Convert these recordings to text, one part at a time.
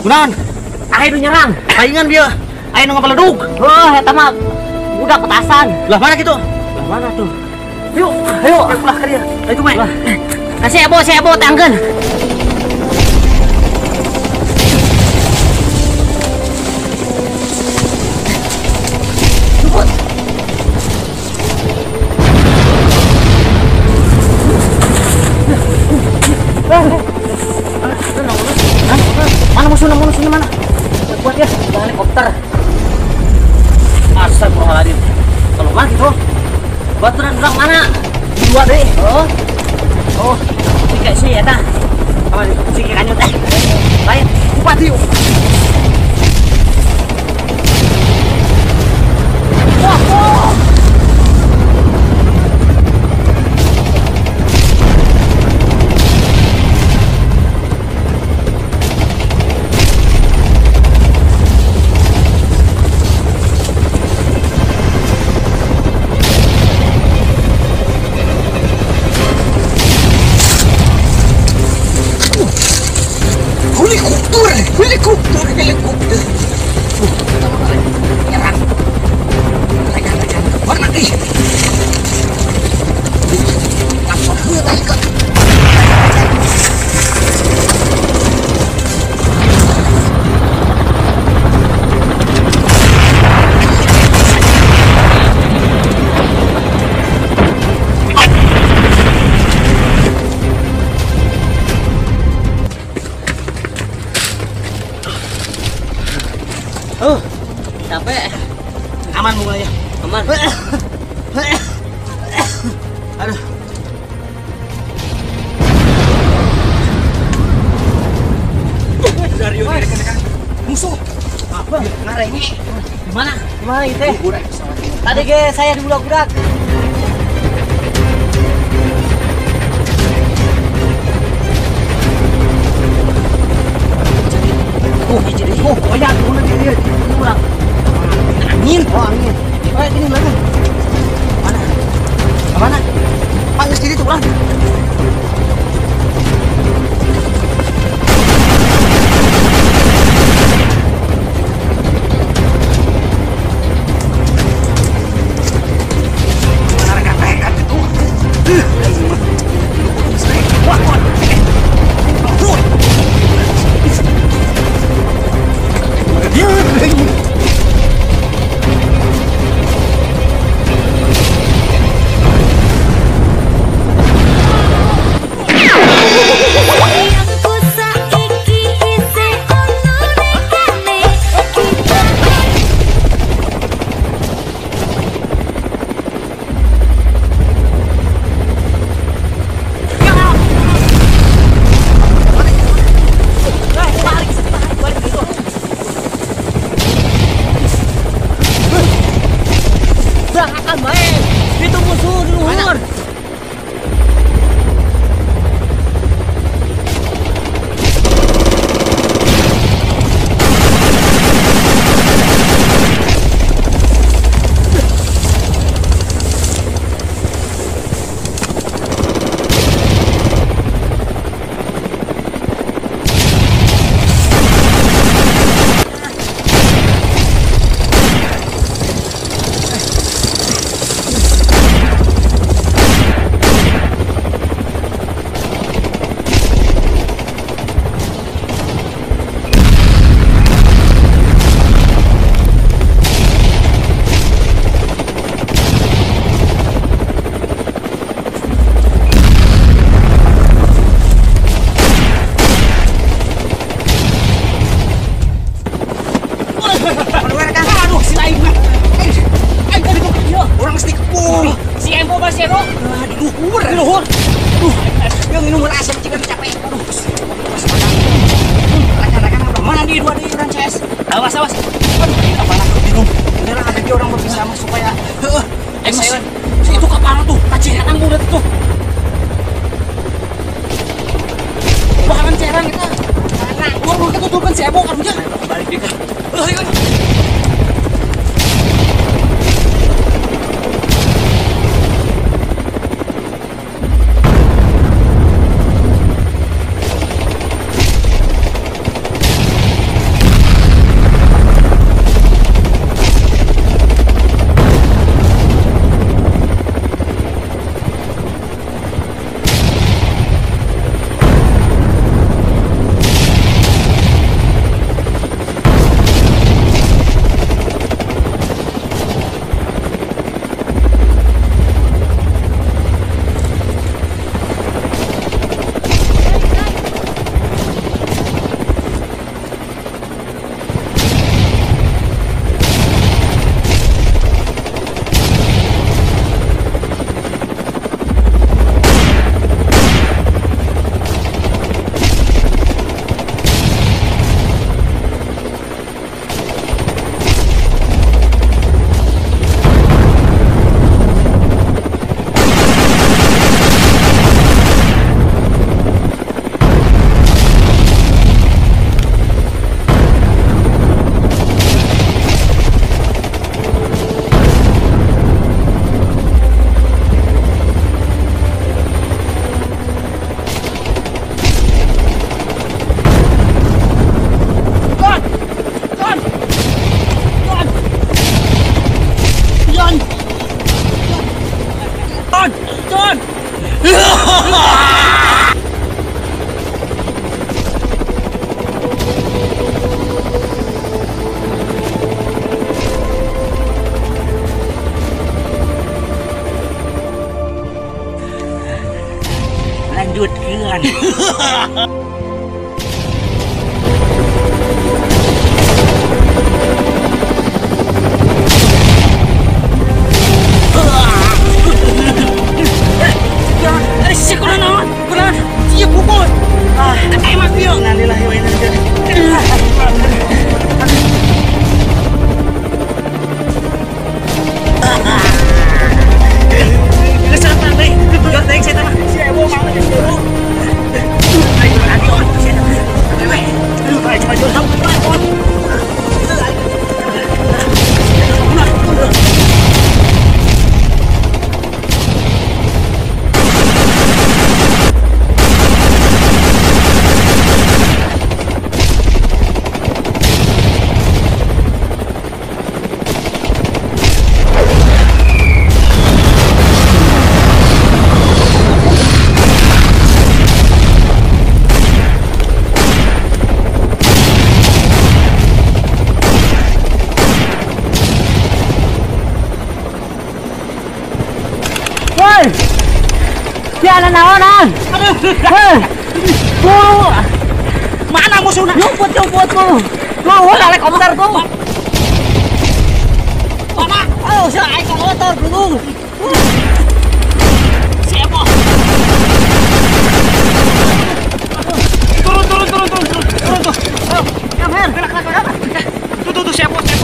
Kunaon? Ayo nyerang. Palingan dia. Ayo nu ngapaledug. Oh, eta mah budak petasan. Lah mana gitu? Lah mana tuh? Yuk, ayo pulang ke dia. Ayo tuh, Mai. Kasih ebo tangkeun. Mana musuhnya mana? Buat ya, jangan helikopter. Astagfirullahaladzim. Kalau mana gitu? Baturan urang mana? Dua deh. Oh, tiga sih ya tah. Apa nih? Sikit kanyut Lain, bupati yuk. Wah. Helikopter. Nyerang. Rekan-rekan, mana nih? Langsung ke. Capek. Aman mulai ya. Aman. Aduh. Dari rekan-rekan. Musuh. Apa? Ngareng. Gimana? Gimana itu? Burak. Tadi ge saya di budak-budak. Jadi ya, turun dia. Pulang. Angin. Angin. Ini mana? Mana? Panggil sendiri tuh, Bang. Rekan-rekan itu. Wah. Itu musuh di luhur. Awas. Aduh, kapal aku bingung. Beneran ada dia orang berpisah sama supaya. Itu kapal tuh, kaciran ang bulat tuh. Bahan cerang kita. Wah, kita tutupkan cebok karunya. Balik dia kan. Ayo. Si kurang naon, kurang. Siya pukul. Ay mafio. Nalilahi wa inna Siapa naonan? Mana musuhnya? Nyumput tuh. Wala helikopter tuh. Mana? Oh, siya ay motor dulu. Siapa? Turun tuh. Kamer, gerak. Tuh siapa tuh?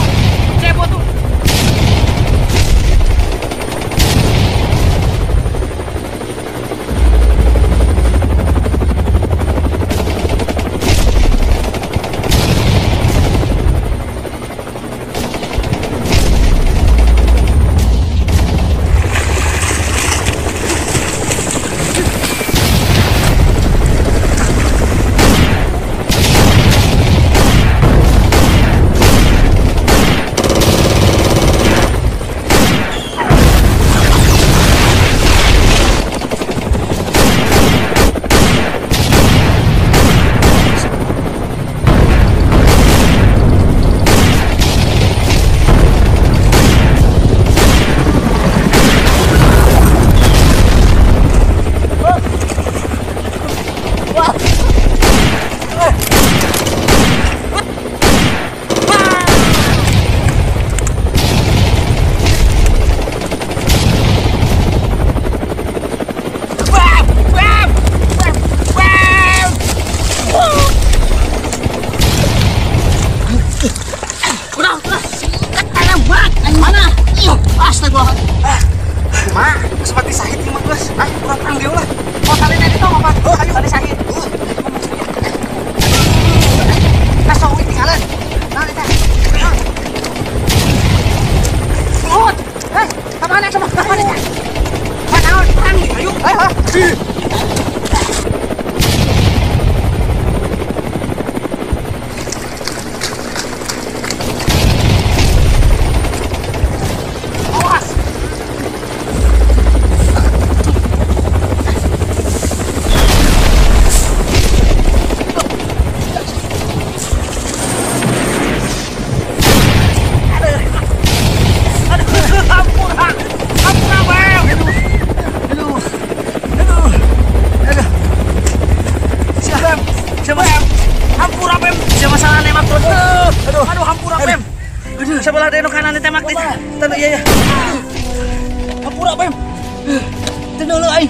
Sebelah deno kanan ditembak di. Tadu iya. Hampura, Bem. Teu ai.